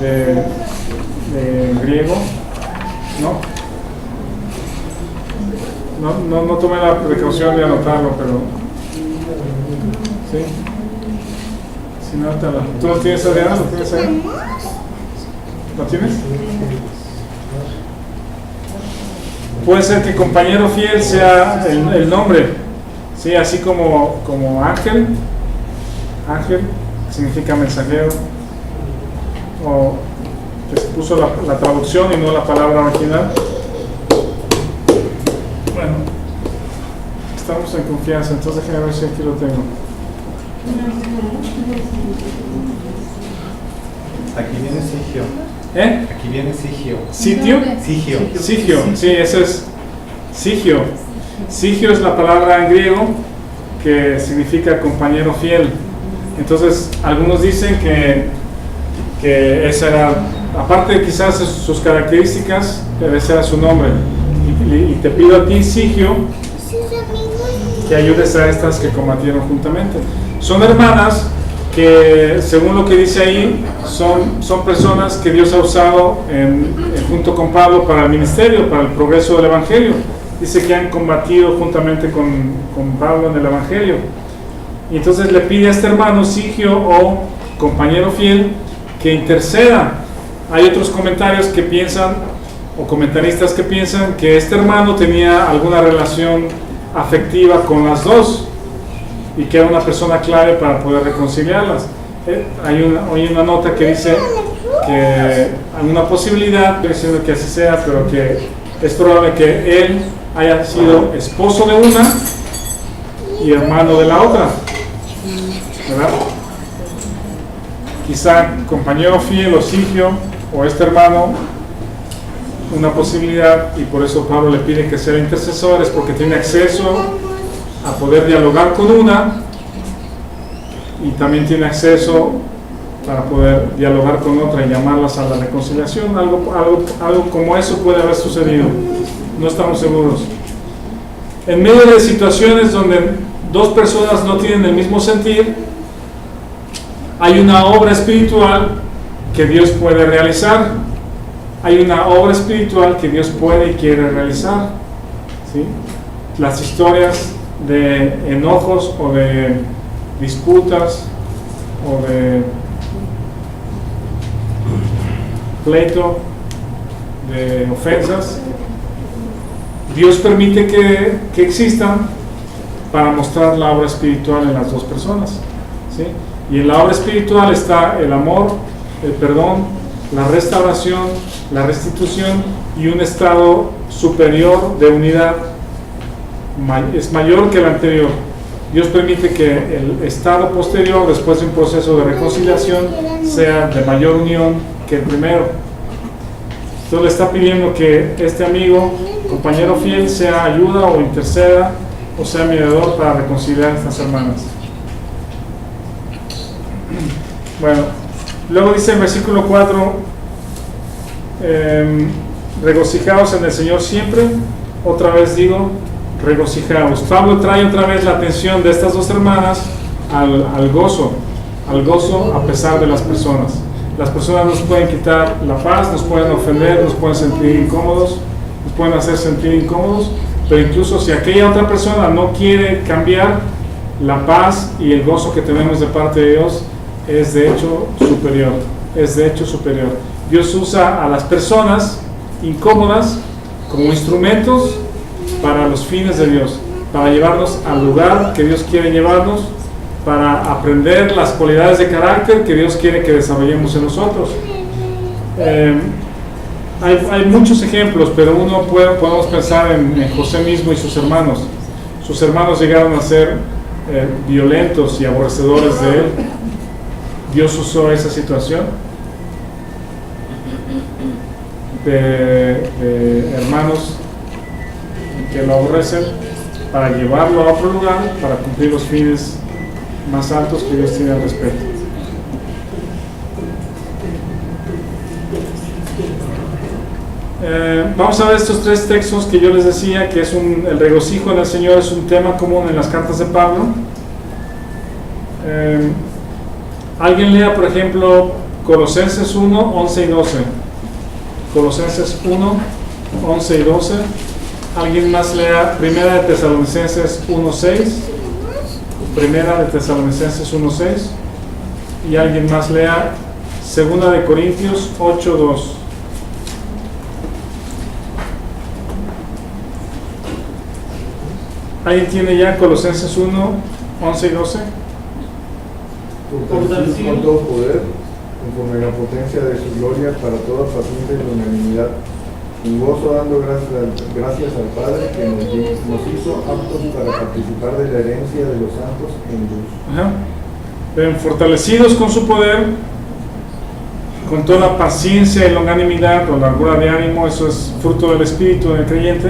de griego. No tomé la precaución de anotarlo, pero sí. Si no, ¿tú lo tienes, Adriana? ¿Lo tienes ahí? ¿Lo tienes? Puede ser que compañero fiel sea el nombre, sí, así como ángel significa mensajero, o que se puso la traducción y no la palabra original. Bueno, estamos en confianza, entonces déjenme ver si aquí lo tengo. Aquí viene Sigio. Aquí viene Sigio. ¿Sitio? Sigio, sí, eso es Sigio. Sigio es la palabra en griego que significa compañero fiel. Entonces, algunos dicen que esa era, aparte de quizás sus características, ese era su nombre. Y te pido a ti, Sigio, que ayudes a estas que combatieron juntamente. Son hermanas que, según lo que dice ahí, son personas que Dios ha usado junto con Pablo para el ministerio, para el progreso del Evangelio. Dice que han combatido juntamente con Pablo en el Evangelio. Y entonces le pide a este hermano Sigio, o compañero fiel, que interceda. Hay otros comentarios que piensan, o comentaristas que piensan, que este hermano tenía alguna relación afectiva con las dos. y que era una persona clave para poder reconciliarlas. Hay una nota que dice que hay una posibilidad, estoy diciendo que así sea, pero que es probable que él haya sido esposo de una y hermano de la otra, ¿verdad? Quizá compañero fiel o sigio o este hermano, una posibilidad, y por eso Pablo le pide que sea intercesor, es porque tiene acceso a poder dialogar con una y también tiene acceso para poder dialogar con otra y llamarlas a la reconciliación. Algo como eso puede haber sucedido, no estamos seguros. En medio de situaciones donde dos personas no tienen el mismo sentir, hay una obra espiritual que Dios puede realizar. Hay una obra espiritual que Dios puede y quiere realizar, ¿sí? Las historias de enojos o de disputas o de pleito, de ofensas, Dios permite que existan para mostrar la obra espiritual en las dos personas, ¿sí? Y en la obra espiritual está el amor, el perdón, la restauración, la restitución y un estado superior de unidad, es mayor que el anterior. Dios permite que el estado posterior, después de un proceso de reconciliación, sea de mayor unión que el primero. Entonces le está pidiendo que este amigo, compañero fiel, sea ayuda o interceda o sea mediador para reconciliar a estas hermanas. Bueno, luego dice en versículo 4, regocijaos en el Señor siempre. Otra vez digo, regocijaos. Pablo trae otra vez la atención de estas dos hermanas al gozo a pesar de las personas. Las personas nos pueden quitar la paz, nos pueden ofender, nos pueden sentir incómodos, nos pueden hacer sentir incómodos, pero incluso si aquella otra persona no quiere cambiar, la paz y el gozo que tenemos de parte de Dios es de hecho superior, Dios usa a las personas incómodas como instrumentos para los fines de Dios, para llevarnos al lugar que Dios quiere llevarnos, para aprender las cualidades de carácter que Dios quiere que desarrollemos en nosotros. Hay muchos ejemplos, pero podemos pensar en José mismo y sus hermanos. Sus hermanos llegaron a ser violentos y aborrecedores de él. Dios usó esa situación de hermanos que lo aborrecen para llevarlo a otro lugar, para cumplir los fines más altos que Dios tiene al respecto. Vamos a ver estos tres textos que yo les decía, que es el regocijo en el Señor es un tema común en las cartas de Pablo. Alguien lea, por ejemplo, Colosenses 1, 11 y 12. Colosenses 1, 11 y 12. Alguien más lea Primera de Tesalonicenses 1, 6. Primera de Tesalonicenses 1, 6. Y alguien más lea Segunda de Corintios 8, 2. ¿Alguien tiene ya Colosenses 1, 11 y 12? Fortalecidos con todo poder, conforme a la potencia de su gloria, para toda paciencia y unanimidad, en gozo dando gracias al Padre que nos hizo aptos para participar de la herencia de los santos en luz. Ven, fortalecidos con su poder, con toda la paciencia y longanimidad o largura de ánimo, eso es fruto del Espíritu del creyente,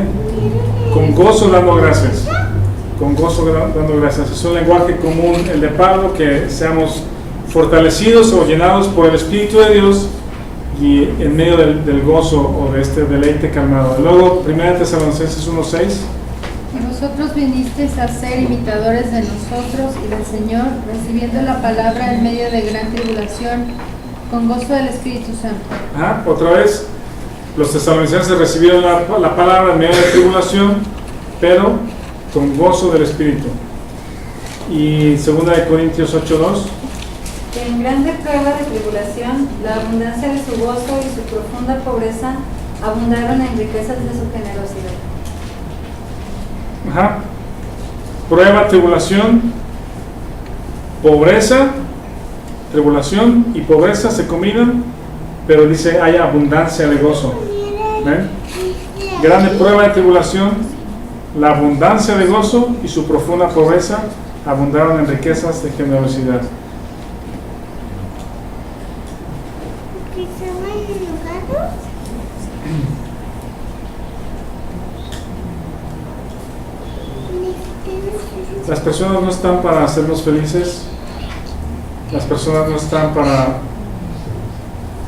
con gozo dando gracias. Con gozo dando gracias. Es un lenguaje común el de Pablo, que seamos fortalecidos o llenados por el Espíritu de Dios y en medio del gozo o de este deleite calmado. Luego, 1 Tesalonicenses 1:6. Y vosotros vinisteis a ser imitadores de nosotros y del Señor, recibiendo la palabra en medio de gran tribulación, con gozo del Espíritu Santo. Otra vez, los tesalonicenses recibieron la palabra en medio de tribulación, pero con gozo del Espíritu. Y 2 Corintios 8:2. En grande prueba de tribulación, la abundancia de su gozo y su profunda pobreza abundaron en riquezas de su generosidad. Prueba, tribulación, pobreza, tribulación y pobreza se combinan, pero dice hay abundancia de gozo. ¿Ven? Grande prueba de tribulación, la abundancia de gozo y su profunda pobreza abundaron en riquezas de generosidad. Las personas no están para hacernos felices, las personas no están para,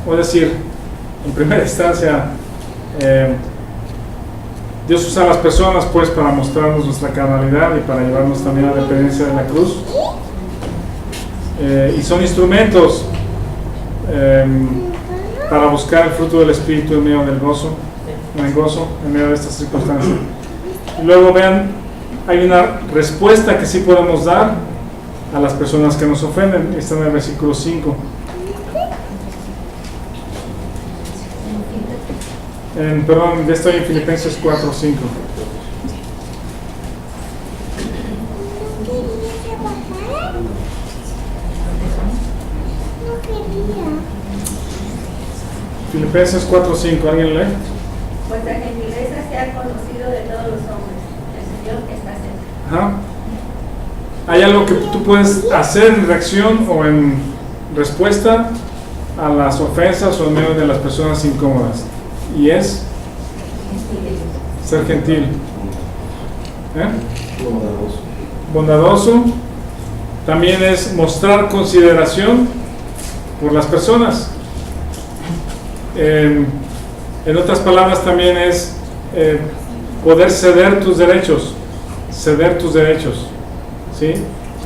o decir, en primera instancia, Dios usa a las personas pues para mostrarnos nuestra carnalidad y para llevarnos también a la dependencia de la cruz, y son instrumentos para buscar el fruto del Espíritu en medio del gozo, en medio de estas circunstancias. Y luego vean, hay una respuesta que sí podemos dar a las personas que nos ofenden. Está en el versículo 5. Perdón, ya estoy en Filipenses 4, 5. Filipenses 4, 5. ¿Alguien lee? Vuestra gentileza sea conocido de todos los hombres. El Señor está cerca. Ajá. Hay algo que tú puedes hacer en reacción o en respuesta a las ofensas o en medio de las personas incómodas, y es ser gentil, bondadoso. También es mostrar consideración por las personas. En otras palabras, también es poder ceder tus derechos, ¿sí?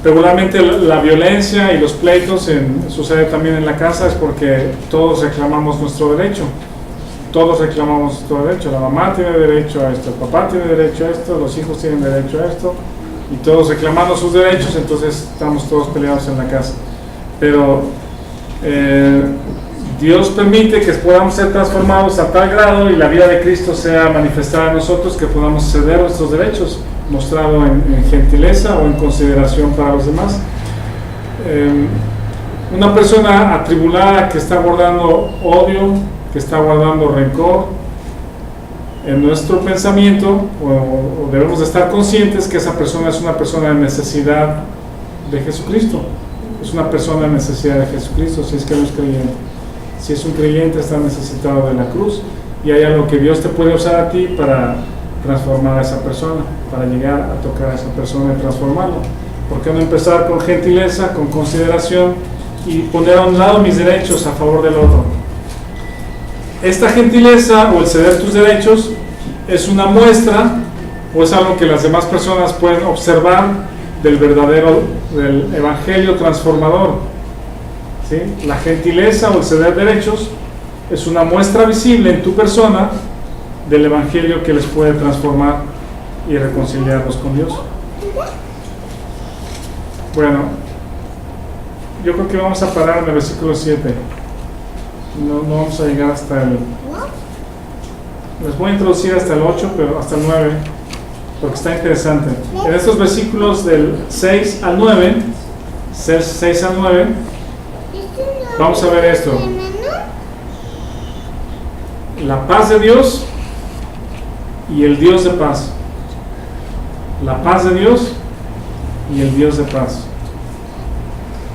Regularmente la violencia y los pleitos sucede también en la casa, es porque todos reclamamos nuestro derecho. La mamá tiene derecho a esto, el papá tiene derecho a esto, los hijos tienen derecho a esto, y todos reclamando sus derechos, entonces estamos todos peleados en la casa. Pero Dios permite que podamos ser transformados a tal grado y la vida de Cristo sea manifestada en nosotros, que podamos ceder nuestros derechos, mostrado en gentileza o en consideración para los demás. Una persona atribulada que está guardando odio, que está guardando rencor en nuestro pensamiento, o debemos de estar conscientes que esa persona es una persona en necesidad de Jesucristo. Es una persona en necesidad de Jesucristo, si es que no es creyente. Si es un creyente, está necesitado de la cruz, y hay algo que Dios te puede usar a ti para transformar a esa persona, para llegar a tocar a esa persona y transformarla. ¿Por qué no empezar con gentileza, con consideración, y poner a un lado mis derechos a favor del otro? Esta gentileza o el ceder tus derechos es una muestra, o es algo que las demás personas pueden observar del evangelio transformador, ¿sí? La gentileza o el ceder derechos es una muestra visible en tu persona del evangelio que les puede transformar y reconciliarlos con Dios. Bueno, yo creo que vamos a parar en el versículo 7. No vamos a llegar hasta el... Les voy a introducir hasta el 8, pero hasta el 9, porque está interesante. En estos versículos del 6 al 9, vamos a ver esto. La paz de Dios y el Dios de paz. La paz de Dios y el Dios de paz.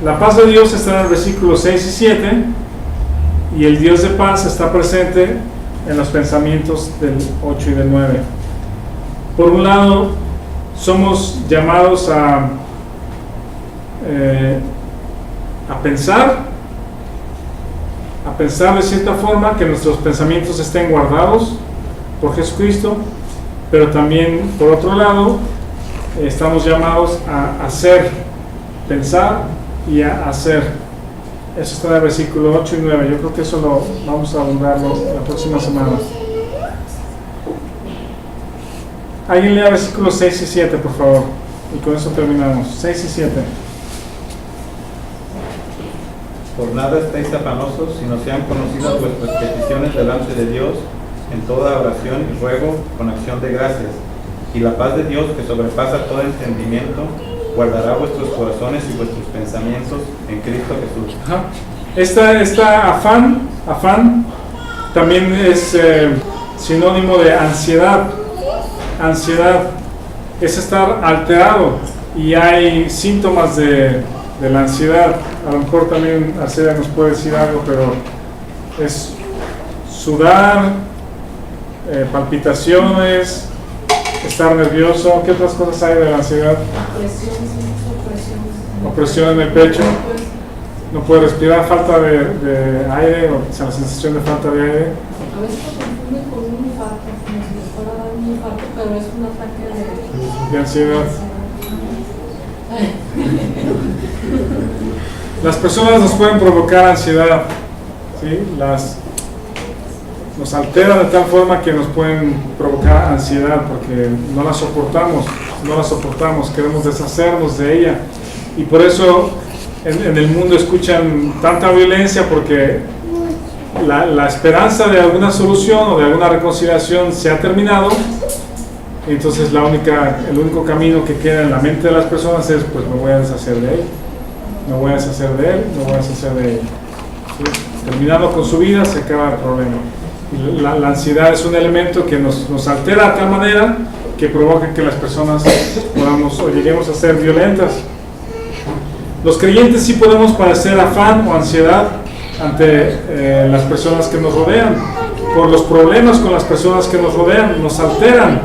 La paz de Dios está en el versículo 6 y 7, y el Dios de paz está presente en los pensamientos del 8 y del 9. Por un lado, somos llamados a pensar de cierta forma, que nuestros pensamientos estén guardados por Jesucristo, pero también, por otro lado, estamos llamados a hacer, pensar y a hacer. Eso está en el versículo 8 y 9. Yo creo que eso lo vamos a abundarlo la próxima semana. Alguien lea versículos 6 y 7, por favor, y con eso terminamos. 6 y 7. Por nada estéis afanosos, sino sean conocidas vuestras peticiones delante de Dios en toda oración y ruego con acción de gracias. Y la paz de Dios, que sobrepasa todo entendimiento, guardará vuestros corazones y vuestros pensamientos en Cristo Jesús. Ajá. Esta afán también es sinónimo de ansiedad. Ansiedad es estar alterado, y hay síntomas de la ansiedad. A lo mejor también Arcelia nos puede decir algo, pero es sudar, palpitaciones, estar nervioso. ¿Qué otras cosas hay de la ansiedad? Opresión en el pecho, no puede respirar, falta de aire, o sea, la sensación de falta de aire. A veces lo confunden con un infarto, como si les fuera a dar un infarto, pero es un ataque de ansiedad. Las personas nos pueden provocar ansiedad, ¿sí? Nos altera de tal forma que nos pueden provocar ansiedad porque no la soportamos, queremos deshacernos de ella, y por eso en el mundo escuchan tanta violencia, porque la esperanza de alguna solución o de alguna reconciliación se ha terminado. Entonces el único camino que queda en la mente de las personas es: pues me voy a deshacer de él, me voy a deshacer de él, me voy a deshacer de él. ¿Sí? Terminando con su vida se acaba el problema. Y la ansiedad es un elemento que nos altera de tal manera que provoca que las personas podamos o lleguemos a ser violentas. Los creyentes sí podemos padecer afán o ansiedad ante las personas que nos rodean, por los problemas con las personas que nos rodean, nos alteran.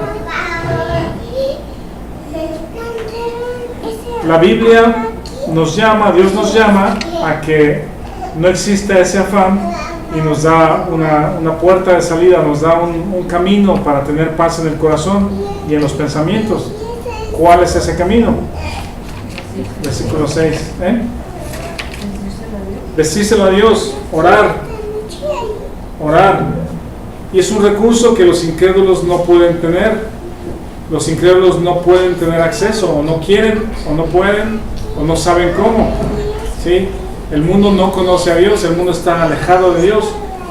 La Biblia nos llama, Dios nos llama a que no exista ese afán, y nos da una puerta de salida, nos da un camino para tener paz en el corazón y en los pensamientos. ¿Cuál es ese camino? Versículo 6. Decírselo a Dios, orar. Y es un recurso que los incrédulos no pueden tener. Los incrédulos no pueden tener acceso, o no quieren, o no pueden, o no saben cómo. ¿Sí? El mundo no conoce a Dios, el mundo está alejado de Dios,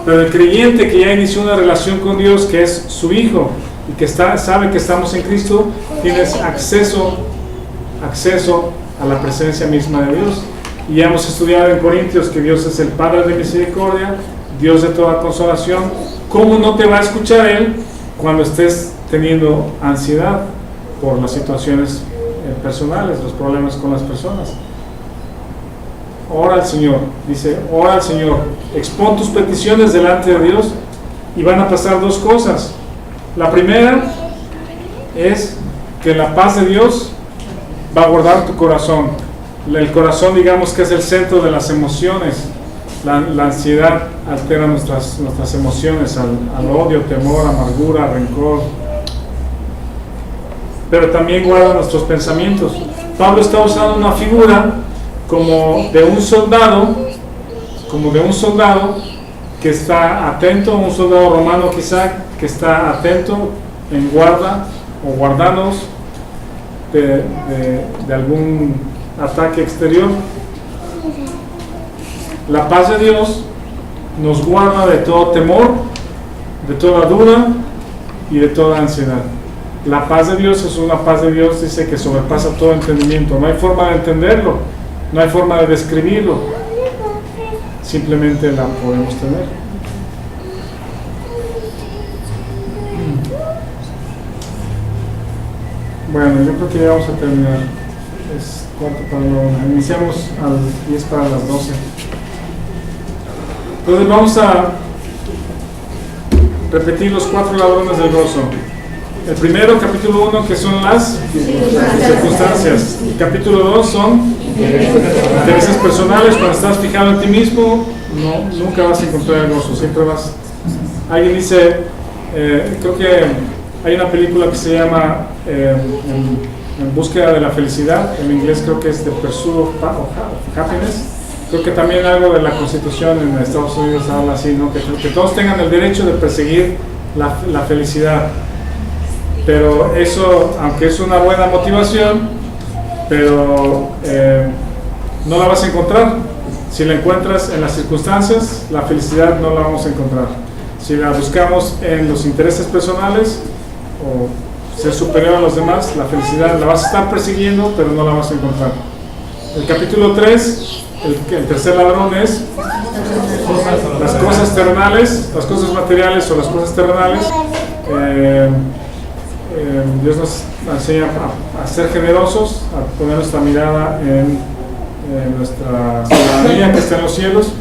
pero el creyente que ya inició una relación con Dios, que es su Hijo, y que sabe que estamos en Cristo, tiene acceso a la presencia misma de Dios. Y ya hemos estudiado en Corintios que Dios es el Padre de misericordia, Dios de toda consolación. ¿Cómo no te va a escuchar Él cuando estés teniendo ansiedad por las situaciones personales, los problemas con las personas? Ora al Señor, dice, ora al Señor, expón tus peticiones delante de Dios, y van a pasar dos cosas. La primera es que la paz de Dios va a guardar tu corazón. El corazón, digamos que es el centro de las emociones. La ansiedad altera nuestras emociones al odio, temor, amargura, rencor, pero también guarda nuestros pensamientos. Pablo está usando una figura como de un soldado que está atento, un soldado romano quizá, que está atento en guarda o guardanos de algún ataque exterior. La paz de Dios nos guarda de todo temor, de toda duda y de toda ansiedad. La paz de Dios es una paz de Dios, dice, que sobrepasa todo entendimiento. No hay forma de entenderlo, no hay forma de describirlo, simplemente la podemos tener. Bueno, yo creo que ya vamos a terminar. Es 4:45. Iniciamos a 10 para las 12. Entonces vamos a repetir los 4 ladrones del gozo. El primero, capítulo 1, que son las circunstancias. El capítulo 2 son intereses personales. Cuando estás fijado en ti mismo, nunca vas a encontrar el gozo. Siempre vas. Alguien dice, creo que hay una película que se llama En búsqueda de la felicidad. En inglés creo que es The Pursuit of Happiness. Creo que también algo de la Constitución en Estados Unidos habla así, ¿no? Que todos tengan el derecho de perseguir la felicidad. Pero eso, aunque es una buena motivación, pero no la vas a encontrar. Si la encuentras en las circunstancias, la felicidad no la vamos a encontrar. Si la buscamos en los intereses personales, o ser superior a los demás, la felicidad la vas a estar persiguiendo, pero no la vas a encontrar. El capítulo 3, el tercer ladrón es las cosas terrenales, las cosas materiales o las cosas terrenales. Dios nos enseña a ser generosos, a poner nuestra mirada en nuestra ciudadanía que está en los cielos.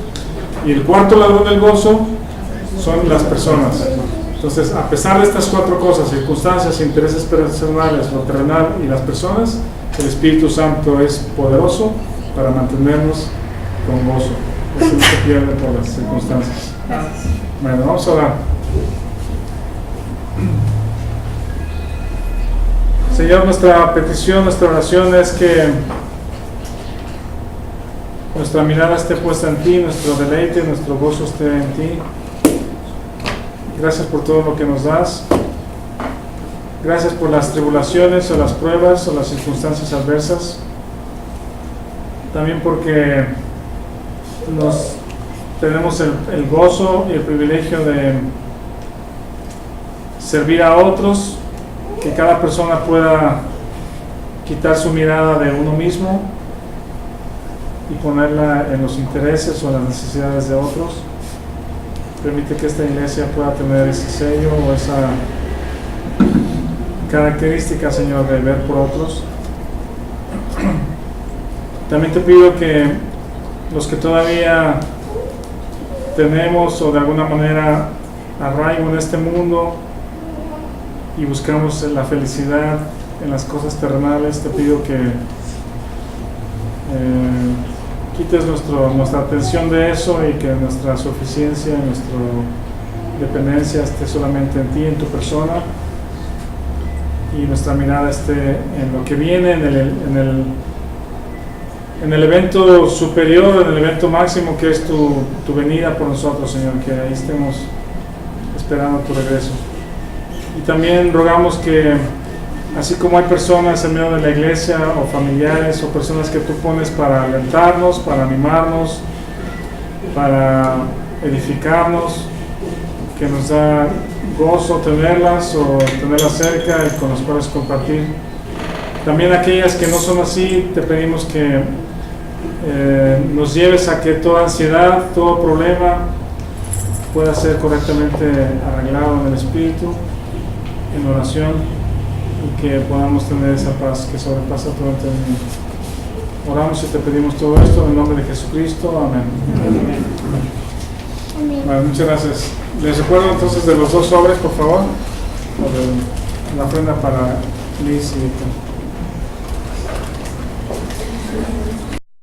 Y el cuarto ladrón del gozo son las personas. Entonces, a pesar de estas cuatro cosas, circunstancias, intereses personales, lo terrenal y las personas, el Espíritu Santo es poderoso para mantenernos con gozo. Eso no se pierde por las circunstancias. Bueno, vamos a orar. Señor, nuestra petición, nuestra oración es que nuestra mirada esté puesta en ti, nuestro deleite, nuestro gozo esté en ti. Gracias por todo lo que nos das. Gracias por las tribulaciones o las pruebas o las circunstancias adversas. También porque tenemos el gozo y el privilegio de servir a otros, que cada persona pueda quitar su mirada de uno mismo y ponerla en los intereses o las necesidades de otros. Permite que esta iglesia pueda tener ese sello o esa característica, Señor, de ver por otros. También te pido que los que todavía tenemos o de alguna manera arraigo en este mundo y buscamos la felicidad en las cosas terrenales, te pido que quites nuestra atención de eso y que nuestra suficiencia, nuestra dependencia esté solamente en ti, en tu persona, y nuestra mirada esté en lo que viene, en el evento superior, en el evento máximo que es tu venida por nosotros, Señor, que ahí estemos esperando tu regreso. Y también rogamos que, así como hay personas en medio de la iglesia o familiares o personas que tú pones para alentarnos, para animarnos, para edificarnos, que nos da gozo tenerlas o tenerlas cerca y con las cuales compartir. También aquellas que no son así, te pedimos que nos lleves a que toda ansiedad, todo problema pueda ser correctamente arreglado en el Espíritu, en oración, y que podamos tener esa paz que sobrepasa todo entendimiento. Oramos y te pedimos todo esto en el nombre de Jesucristo. Amén. Bueno, muchas gracias. Les recuerdo entonces de los dos sobres, por favor, o de la ofrenda para Liz y Víctor.